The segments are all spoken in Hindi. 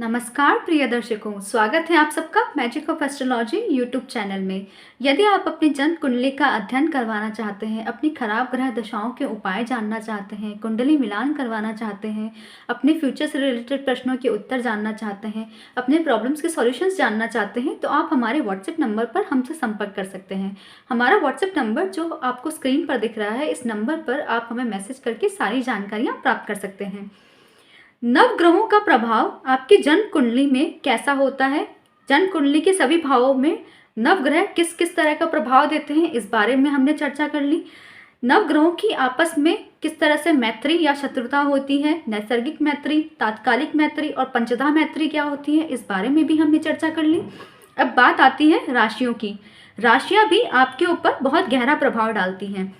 नमस्कार प्रिय दर्शकों, स्वागत है आप सबका magic of astrology YouTube channel में। यदि आप अपनी जन्म कुंडली का अध्ययन करवाना चाहते हैं, अपनी खराब ग्रह दशाओं के उपाय जानना चाहते हैं, कुंडली मिलान करवाना चाहते हैं, अपने फ्यूचर से रिलेटेड प्रश्नों के उत्तर जानना चाहते हैं, अपने प्रॉब्लम्स के सॉल्यूशंस जानना चाहते हैं, तो आप हमारे व्हाट्सएप नंबर पर हमसे संपर्क कर सकते हैं। हमारा व्हाट्सएप नंबर जो आपको स्क्रीन पर दिख रहा है, इस नंबर पर आप हमें मैसेज करके सारी जानकारियाँ प्राप्त कर सकते हैं। नव ग्रहों का प्रभाव आपकी जन्म कुंडली में कैसा होता है, जन्म कुंडली के सभी भावों में नव ग्रह किस किस तरह का प्रभाव देते हैं, इस बारे में हमने चर्चा कर ली। नव ग्रहों की आपस में किस तरह से मैत्री या शत्रुता होती है, नैसर्गिक मैत्री, तात्कालिक मैत्री और पंचधा मैत्री क्या होती है, इस बारे में भी हमने चर्चा कर ली। अब बात आती है राशियों की। राशियां भी आपके ऊपर बहुत गहरा प्रभाव डालती हैं।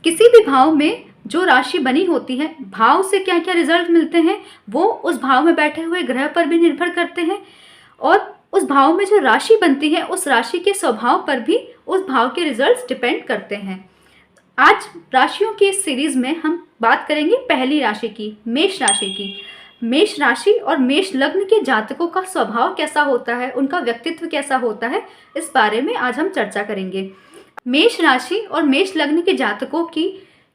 किसी भी भाव में जो राशि बनी होती है, भाव से क्या क्या रिजल्ट मिलते हैं वो उस भाव में बैठे हुए ग्रह पर भी निर्भर करते हैं, और उस भाव में जो राशि बनती है उस राशि के स्वभाव पर भी उस भाव के रिजल्ट्स डिपेंड करते हैं। आज राशियों की इस सीरीज में हम बात करेंगे पहली राशि की, मेष राशि की। मेष राशि और मेष लग्न के जातकों का स्वभाव कैसा होता है, उनका व्यक्तित्व कैसा होता है, इस बारे में आज हम चर्चा करेंगे। मेष राशि और मेष लग्न के जातकों की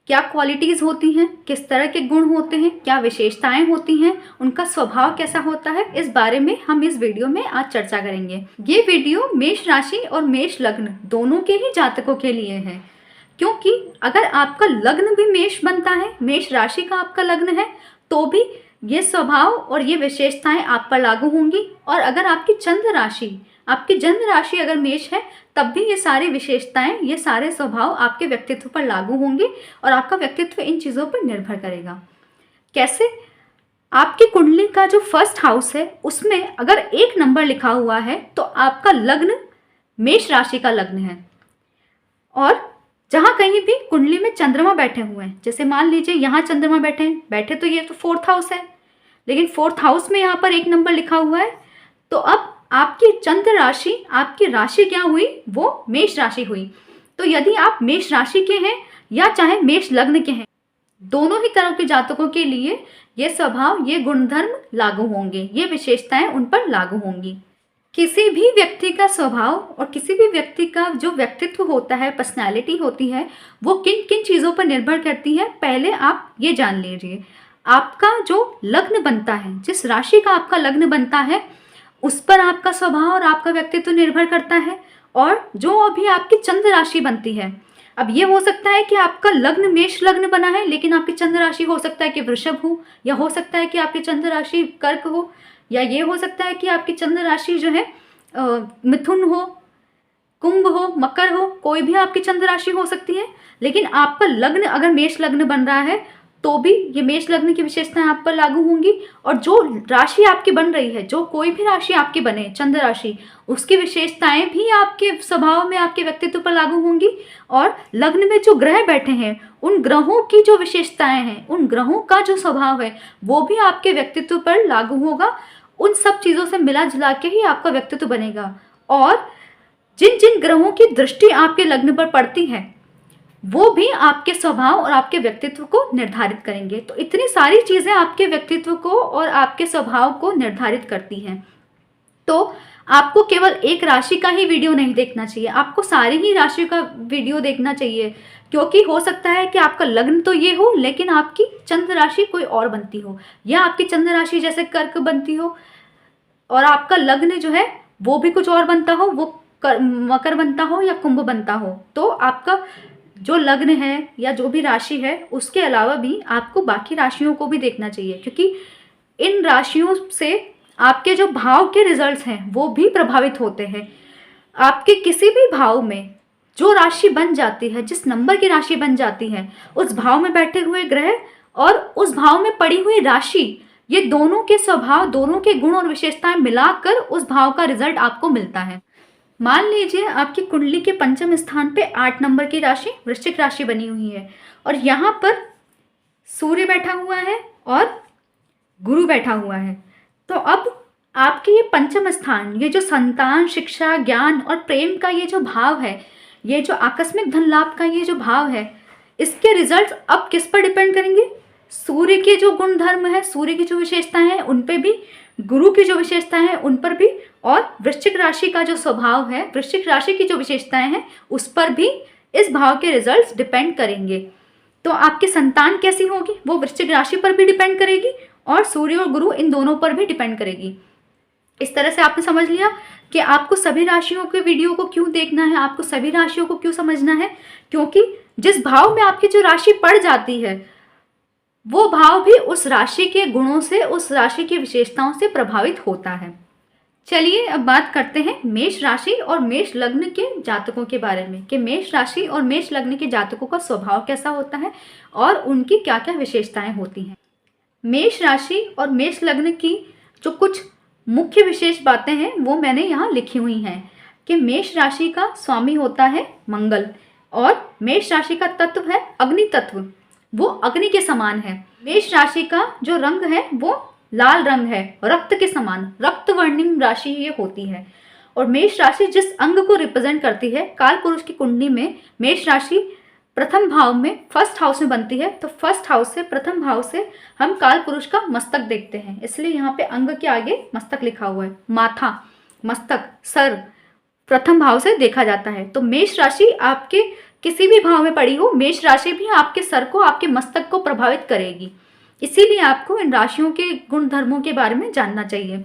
क्या क्वालिटीज़ होती हैं, किस तरह के गुण होते हैं, क्या विशेषताएं होती हैं, उनका स्वभाव कैसा होता है, इस बारे में हम इस वीडियो में आज चर्चा करेंगे। ये वीडियो मेष राशि और मेष लग्न दोनों के ही जातकों के लिए है, क्योंकि अगर आपका लग्न भी मेष बनता है, मेष राशि का आपका लग्न है, तो भी ये स्वभाव और ये विशेषताएं आप पर लागू होंगी। और अगर आपकी चंद्र राशि, आपकी जन्म राशि अगर मेष है, तब भी ये सारी विशेषताएं, ये सारे स्वभाव आपके व्यक्तित्व पर लागू होंगे और आपका व्यक्तित्व इन चीज़ों पर निर्भर करेगा। कैसे? आपकी कुंडली का जो फर्स्ट हाउस है उसमें अगर 1 नंबर लिखा हुआ है तो आपका लग्न मेष राशि का लग्न है। और जहाँ कहीं भी कुंडली में चंद्रमा बैठे हुए हैं, जैसे मान लीजिए यहाँ चंद्रमा बैठे तो ये तो 4th हाउस है, लेकिन 4th हाउस में यहाँ पर 1 नंबर लिखा हुआ है, तो अब आपकी चंद्र राशि, आपकी राशि क्या हुई, वो मेष राशि हुई। तो यदि आप मेष राशि के हैं या चाहे मेष लग्न के हैं, दोनों ही तरह के जातकों के लिए ये स्वभाव, ये गुणधर्म लागू होंगे, ये विशेषताएं उन पर लागू होंगी। किसी भी व्यक्ति का स्वभाव और किसी भी व्यक्ति का जो व्यक्तित्व होता है, पर्सनैलिटी होती है, वो किन किन चीज़ों पर निर्भर करती है, पहले आप ये जान लीजिए। आपका जो लग्न बनता है, जिस राशि का आपका लग्न बनता है, उस पर आपका स्वभाव और आपका व्यक्तित्व निर्भर करता है। और जो अभी आपकी चंद्र राशि बनती है, अब ये हो सकता है कि आपका लग्न मेष लग्न बना है, लेकिन आपकी चंद्र राशि हो सकता है कि वृषभ हो, या हो सकता है कि आपकी चंद्र राशि कर्क हो, या ये हो सकता है कि आपकी चंद्र राशि जो है मिथुन हो, कुंभ हो, मकर हो, कोई भी आपकी चंद्र राशि हो सकती है। लेकिन आपका लग्न अगर मेष लग्न बन रहा है तो भी ये मेष लग्न की विशेषताएं आप पर लागू होंगी। और जो राशि आपकी बन रही है, जो कोई भी राशि आपकी बने, चंद्र राशि, उसकी विशेषताएं भी आपके स्वभाव में, आपके व्यक्तित्व पर लागू होंगी। और लग्न में जो ग्रह बैठे हैं, उन ग्रहों की जो विशेषताएं हैं, उन ग्रहों का जो स्वभाव है, वो भी आपके व्यक्तित्व पर लागू होगा। उन सब चीज़ों से मिला जुला के ही आपका व्यक्तित्व बनेगा। और जिन जिन ग्रहों की दृष्टि आपके लग्न पर पड़ती है, वो भी आपके स्वभाव और आपके व्यक्तित्व को निर्धारित करेंगे। तो इतनी सारी चीज़ें आपके व्यक्तित्व को और आपके स्वभाव को निर्धारित करती हैं। तो आपको केवल एक राशि का ही वीडियो नहीं देखना चाहिए, आपको सारी ही राशि का वीडियो देखना चाहिए, क्योंकि हो सकता है कि आपका लग्न तो ये हो, लेकिन आपकी चंद्र राशि कोई और बनती हो, या आपकी चंद्र राशि जैसे कर्क बनती हो और आपका लग्न जो है वो भी कुछ और बनता हो, वो मकर बनता हो या कुंभ बनता हो। तो आपका जो लग्न है या जो भी राशि है, उसके अलावा भी आपको बाकी राशियों को भी देखना चाहिए, क्योंकि इन राशियों से आपके जो भाव के रिजल्ट्स हैं वो भी प्रभावित होते हैं। आपके किसी भी भाव में जो राशि बन जाती है, जिस नंबर की राशि बन जाती है, उस भाव में बैठे हुए ग्रह और उस भाव में पड़ी हुई राशि, ये दोनों के स्वभाव, दोनों के गुण और विशेषताएं मिलाकर उस भाव का रिजल्ट आपको मिलता है। मान लीजिए आपकी कुंडली के पंचम स्थान पे 8 नंबर की राशि, वृश्चिक राशि बनी हुई है, और यहाँ पर सूर्य बैठा हुआ है और गुरु बैठा हुआ है। तो अब आपके ये पंचम स्थान, ये जो संतान, शिक्षा, ज्ञान और प्रेम का ये जो भाव है, ये जो आकस्मिक धन लाभ का ये जो भाव है, इसके रिजल्ट अब किस पर डिपेंड करेंगे? सूर्य के जो गुण धर्म है, सूर्य की जो विशेषताएं हैं, उन पे भी गुरु की जो विशेषताएं हैं उन पर भी, और वृश्चिक राशि का जो स्वभाव है, वृश्चिक राशि की जो विशेषताएं हैं उस पर भी इस भाव के रिजल्ट्स डिपेंड करेंगे। तो आपकी संतान कैसी होगी वो वृश्चिक राशि पर भी डिपेंड करेगी और सूर्य और गुरु इन दोनों पर भी डिपेंड करेगी। इस तरह से आपने समझ लिया कि आपको सभी राशियों के वीडियो को क्यों देखना है, आपको सभी राशियों को क्यों समझना है, क्योंकि जिस भाव में आपकी जो राशि पड़ जाती है वो भाव भी उस राशि के गुणों से, उस राशि की विशेषताओं से प्रभावित होता है। चलिए अब बात करते हैं मेष राशि और मेष लग्न के जातकों के बारे में, कि मेष राशि और मेष लग्न के जातकों का स्वभाव कैसा होता है और उनकी क्या क्या विशेषताएं होती हैं। मेष राशि और मेष लग्न की जो कुछ मुख्य विशेष बातें हैं वो मैंने यहाँ लिखी हुई हैं, कि मेष राशि का स्वामी होता है मंगल, और मेष राशि का तत्व है अग्नि तत्व, वो अग्नि के समान है। मेष राशि का जो रंग है वो लाल रंग है, रक्त के समान, रक्त वर्णिम राशि ये होती है। और मेष राशि जिस अंग को रिप्रेजेंट करती है, काल पुरुष की कुंडली में मेष राशि प्रथम भाव में, फर्स्ट हाउस में बनती है, तो फर्स्ट हाउस से, प्रथम भाव से हम काल पुरुष का मस्तक देखते हैं, इसलिए यहाँ पे अंग के आगे मस्तक लिखा हुआ है। माथा, मस्तक, सर प्रथम भाव से देखा जाता है। तो मेष राशि आपके किसी भी भाव में पड़ी हो, मेष राशि भी आपके सर को, आपके मस्तक को प्रभावित करेगी, इसीलिए आपको इन राशियों के गुण धर्मों के बारे में जानना चाहिए।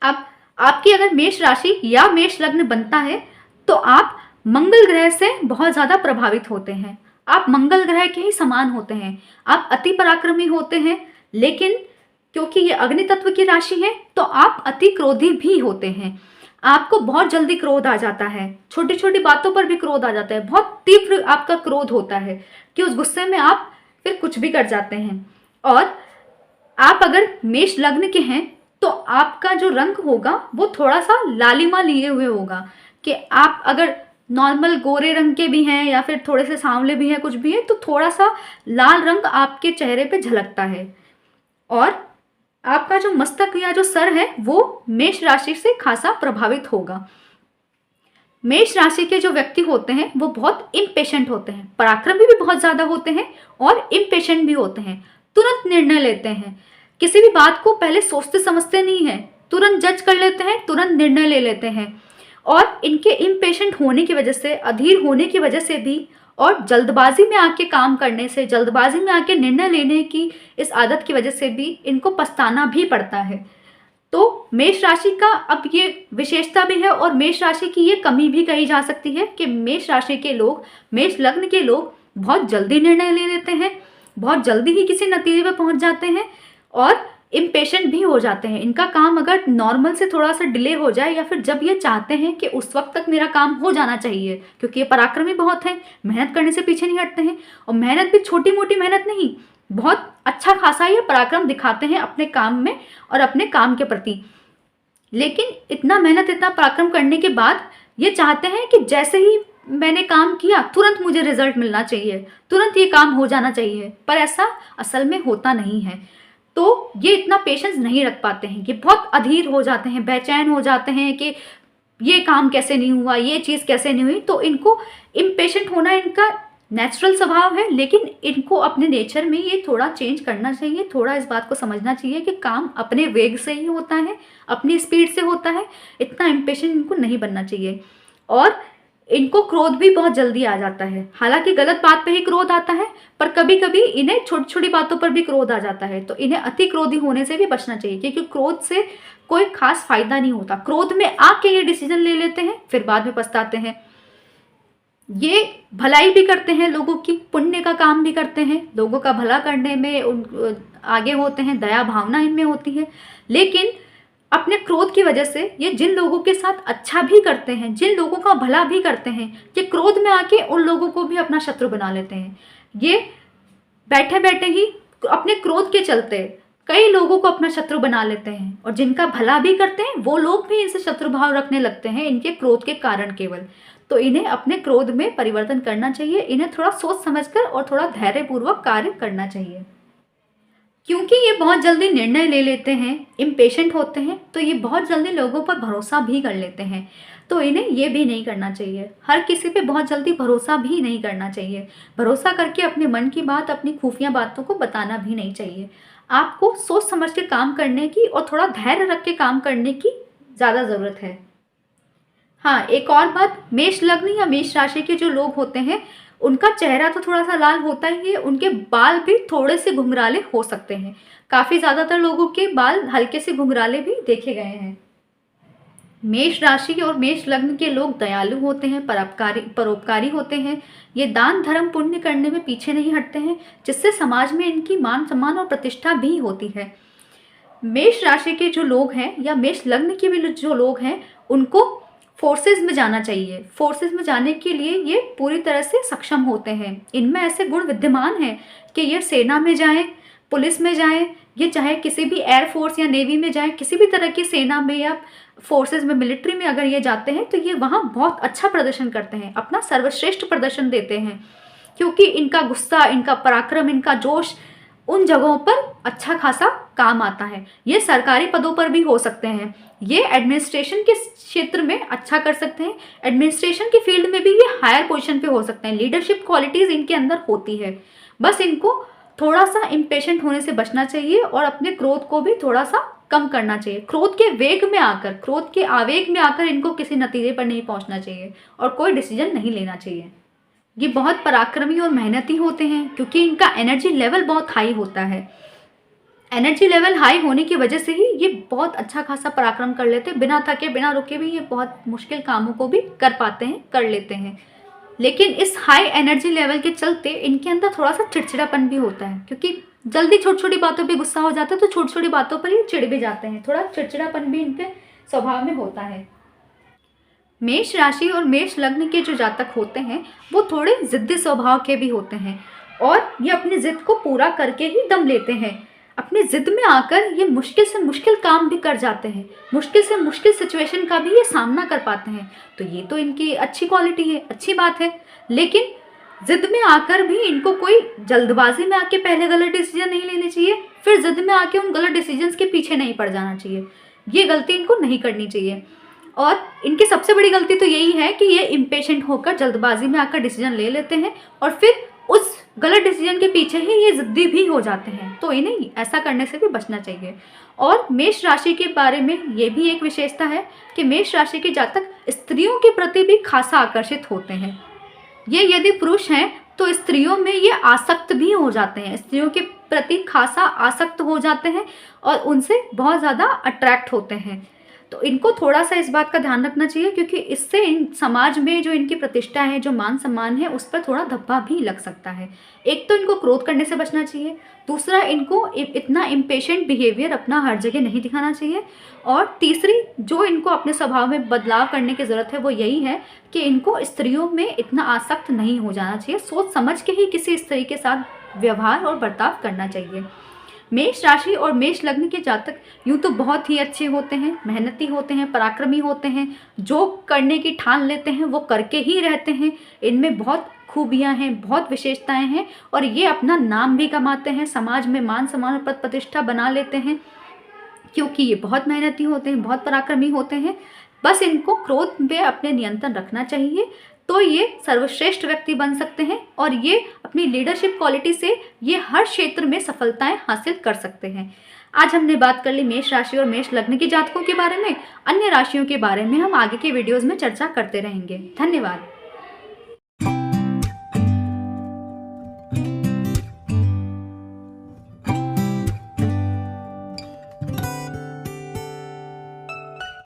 अब आपकी अगर मेष राशि या मेष लग्न बनता है तो आप मंगल ग्रह से बहुत ज़्यादा प्रभावित होते हैं, आप मंगल ग्रह के ही समान होते हैं, आप अति पराक्रमी होते हैं, लेकिन क्योंकि ये अग्नि तत्व की राशि है तो आप अति क्रोधी भी होते हैं। आपको बहुत जल्दी क्रोध आ जाता है, छोटी छोटी बातों पर भी क्रोध आ जाता है, बहुत तीव्र आपका क्रोध होता है कि उस गुस्से में आप फिर कुछ भी कर जाते हैं। और आप अगर मेष लग्न के हैं तो आपका जो रंग होगा वो थोड़ा सा लालिमा लिए हुए होगा, कि आप अगर नॉर्मल गोरे रंग के भी हैं या फिर थोड़े से सांवले भी हैं, कुछ भी है, तो थोड़ा सा लाल रंग आपके चेहरे पे झलकता है। और आपका जो मस्तक या जो सर है वो मेष राशि से खासा प्रभावित होगा। मेष राशि के जो व्यक्ति होते हैं वो बहुत इम्पेशेंट होते हैं, पराक्रमी भी बहुत ज़्यादा होते हैं और इम्पेशेंट भी होते हैं, तुरंत निर्णय लेते हैं, किसी भी बात को पहले सोचते समझते नहीं है, तुरंत जज कर लेते हैं, तुरंत निर्णय ले लेते हैं। और इनके इम्पेशेंट होने की वजह से, अधीर होने की वजह से भी, और जल्दबाजी में आके काम करने से, जल्दबाजी में आके निर्णय लेने की इस आदत की वजह से भी इनको पछताना भी पड़ता है। तो मेष राशि का अब ये विशेषता भी है और मेष राशि की ये कमी भी कही जा सकती है कि मेष राशि के लोग, मेष लग्न के लोग बहुत जल्दी निर्णय ले लेते हैं, बहुत जल्दी ही किसी नतीजे पर पहुंच जाते हैं और इम्पेशेंट भी हो जाते हैं। इनका काम अगर नॉर्मल से थोड़ा सा डिले हो जाए या फिर जब ये चाहते हैं कि उस वक्त तक मेरा काम हो जाना चाहिए, क्योंकि ये पराक्रमी बहुत हैं, मेहनत करने से पीछे नहीं हटते हैं, और मेहनत भी छोटी मोटी मेहनत नहीं, बहुत अच्छा खासा ये पराक्रम दिखाते हैं अपने काम में और अपने काम के प्रति। लेकिन इतना मेहनत, इतना पराक्रम करने के बाद ये चाहते हैं कि जैसे ही मैंने काम किया तुरंत मुझे रिजल्ट मिलना चाहिए, तुरंत ये काम हो जाना चाहिए, पर ऐसा असल में होता नहीं है। तो ये इतना पेशेंस नहीं रख पाते हैं, ये बहुत अधीर हो जाते हैं, बेचैन हो जाते हैं कि ये काम कैसे नहीं हुआ, ये चीज़ कैसे नहीं हुई। तो इनको इम्पेशेंट होना इनका नेचुरल स्वभाव है, लेकिन इनको अपने नेचर में ये थोड़ा चेंज करना चाहिए, थोड़ा इस बात को समझना चाहिए कि काम अपने वेग से ही होता है, अपनी स्पीड से होता है, इतना इम्पेशेंट इनको नहीं बनना चाहिए। और इनको क्रोध भी बहुत जल्दी आ जाता है, हालांकि गलत बात पे ही क्रोध आता है, पर कभी कभी इन्हें छोटी छोटी बातों पर भी क्रोध आ जाता है। तो इन्हें अति क्रोधी होने से भी बचना चाहिए, क्योंकि क्रोध से कोई खास फायदा नहीं होता। क्रोध में आके ये डिसीजन ले लेते हैं, फिर बाद में पछताते हैं। ये भलाई भी करते हैं, लोगों की पुण्य का काम भी करते हैं, लोगों का भला करने में आगे होते हैं, दया भावना इनमें होती है। लेकिन अपने क्रोध की वजह से ये जिन लोगों के साथ अच्छा भी करते हैं, जिन लोगों का भला भी करते हैं, ये क्रोध में आके उन लोगों को भी अपना शत्रु बना लेते हैं। ये बैठे बैठे ही अपने क्रोध के चलते कई लोगों को अपना शत्रु बना लेते हैं, और जिनका भला भी करते हैं वो लोग भी इनसे शत्रु भाव रखने लगते हैं इनके क्रोध के कारण केवल। तो इन्हें अपने क्रोध में परिवर्तन करना चाहिए, इन्हें थोड़ा सोच समझकर और थोड़ा धैर्यपूर्वक कार्य करना चाहिए। क्योंकि ये बहुत जल्दी निर्णय ले लेते हैं, इम्पेशेंट होते हैं, तो ये बहुत जल्दी लोगों पर भरोसा भी कर लेते हैं। तो इन्हें ये भी नहीं करना चाहिए, हर किसी पे बहुत जल्दी भरोसा भी नहीं करना चाहिए। भरोसा करके अपने मन की बात, अपनी खुफिया बातों को बताना भी नहीं चाहिए। आपको सोच समझ के काम करने की और थोड़ा धैर्य रख के काम करने की ज़्यादा ज़रूरत है। हाँ, एक और बात, मेष लग्न या मेष राशि के जो लोग होते हैं उनका चेहरा तो थोड़ा सा लाल होता ही है, उनके बाल भी थोड़े से घुंघराले हो सकते हैं। काफ़ी ज़्यादातर लोगों के बाल हल्के से घुंघराले भी देखे गए हैं। मेष राशि और मेष लग्न के लोग दयालु होते हैं, परोपकारी होते हैं। ये दान धर्म पुण्य करने में पीछे नहीं हटते हैं, जिससे समाज में इनकी मान सम्मान और प्रतिष्ठा भी होती है। मेष राशि के जो लोग हैं या मेष लग्न के भी जो लोग हैं उनको फोर्सेस में जाना चाहिए। फोर्सेस में जाने के लिए ये पूरी तरह से सक्षम होते हैं। इनमें ऐसे गुण विद्यमान हैं कि ये सेना में जाएं, पुलिस में जाएं, ये चाहे किसी भी एयरफोर्स या नेवी में जाएं, किसी भी तरह की सेना में या फोर्सेस में, मिलिट्री में अगर ये जाते हैं तो ये वहाँ बहुत अच्छा प्रदर्शन करते हैं, अपना सर्वश्रेष्ठ प्रदर्शन देते हैं, क्योंकि इनका गुस्सा, इनका पराक्रम, इनका जोश उन जगहों पर अच्छा खासा काम आता है। ये सरकारी पदों पर भी हो सकते हैं, ये एडमिनिस्ट्रेशन के क्षेत्र में अच्छा कर सकते हैं, एडमिनिस्ट्रेशन की फील्ड में भी ये हायर पोजीशन पे हो सकते हैं। लीडरशिप क्वालिटीज़ इनके अंदर होती है। बस इनको थोड़ा सा इम्पेशेंट होने से बचना चाहिए और अपने क्रोध को भी थोड़ा सा कम करना चाहिए। क्रोध के वेग में आकर, क्रोध के आवेग में आकर इनको किसी नतीजे पर नहीं पहुंचना चाहिए और कोई डिसीजन नहीं लेना चाहिए। ये बहुत पराक्रमी और मेहनती होते हैं क्योंकि इनका एनर्जी लेवल बहुत हाई होता है। एनर्जी लेवल हाई होने की वजह से ही ये बहुत अच्छा खासा पराक्रम कर लेते हैं। बिना थके बिना रुके भी ये बहुत मुश्किल कामों को भी कर पाते हैं, कर लेते हैं। लेकिन इस हाई एनर्जी लेवल के चलते इनके अंदर थोड़ा सा चिड़चिड़ापन भी होता है, क्योंकि जल्दी छोटी छोटी बातों पे गुस्सा हो जाता है, तो छोटी छोटी बातों पर ये चिढ़ भी जाते हैं। थोड़ा चिड़चिड़ापन भी इनके स्वभाव में होता है। मेष राशि और मेष लग्न के जो जातक होते हैं वो थोड़े जिद्दी स्वभाव के भी होते हैं और ये अपनी जिद को पूरा करके ही दम लेते हैं। अपनी जिद में आकर ये मुश्किल से मुश्किल काम भी कर जाते हैं, मुश्किल से मुश्किल सिचुएशन का भी ये सामना कर पाते हैं। तो ये तो इनकी अच्छी क्वालिटी है, अच्छी बात है। लेकिन जिद में आकर भी इनको कोई जल्दबाजी में आके पहले गलत डिसीजन नहीं लेने चाहिए, फिर जिद में आके उन गलत डिसीजंस के पीछे नहीं पड़ जाना चाहिए। ये गलती इनको नहीं करनी चाहिए। और इनकी सबसे बड़ी गलती तो यही है कि ये इम्पेशेंट होकर जल्दबाजी में आकर डिसीजन ले लेते हैं और फिर उस गलत डिसीजन के पीछे ही ये जिद्दी भी हो जाते हैं। तो इन्हें ऐसा करने से भी बचना चाहिए। और मेष राशि के बारे में ये भी एक विशेषता है कि मेष राशि के जातक स्त्रियों के प्रति भी खासा आकर्षित होते हैं। ये यदि पुरुष हैं तो स्त्रियों में ये आसक्त भी हो जाते हैं, स्त्रियों के प्रति खासा आसक्त हो जाते हैं और उनसे बहुत ज़्यादा अट्रैक्ट होते हैं। तो इनको थोड़ा सा इस बात का ध्यान रखना चाहिए, क्योंकि इससे इन समाज में जो इनकी प्रतिष्ठा है, जो मान सम्मान है, उस पर थोड़ा धब्बा भी लग सकता है। एक तो इनको क्रोध करने से बचना चाहिए, दूसरा इनको इतना इम्पेशेंट बिहेवियर अपना हर जगह नहीं दिखाना चाहिए, और तीसरी जो इनको अपने स्वभाव में बदलाव करने की ज़रूरत है वो यही है कि इनको स्त्रियों में इतना आसक्त नहीं हो जाना चाहिए। सोच समझ के ही किसी स्त्री के साथ व्यवहार और बर्ताव करना चाहिए। मेष राशि और मेष लग्न के जातक यूँ तो बहुत ही अच्छे होते हैं, मेहनती होते हैं, पराक्रमी होते हैं, जो करने की ठान लेते हैं वो करके ही रहते हैं। इनमें बहुत खूबियाँ हैं, बहुत विशेषताएं हैं और ये अपना नाम भी कमाते हैं, समाज में मान सम्मान और पद प्रतिष्ठा बना लेते हैं, क्योंकि ये बहुत मेहनती होते हैं, बहुत पराक्रमी होते हैं। बस इनको क्रोध पे अपने नियंत्रण रखना चाहिए, तो ये सर्वश्रेष्ठ व्यक्ति बन सकते हैं और ये अपनी लीडरशिप क्वालिटी से ये हर क्षेत्र में सफलताएं हासिल कर सकते हैं। आज हमने बात कर ली मेष राशि और मेष लग्न के जातकों के बारे में। अन्य राशियों के बारे में हम आगे के वीडियोज़ में चर्चा करते रहेंगे। धन्यवाद।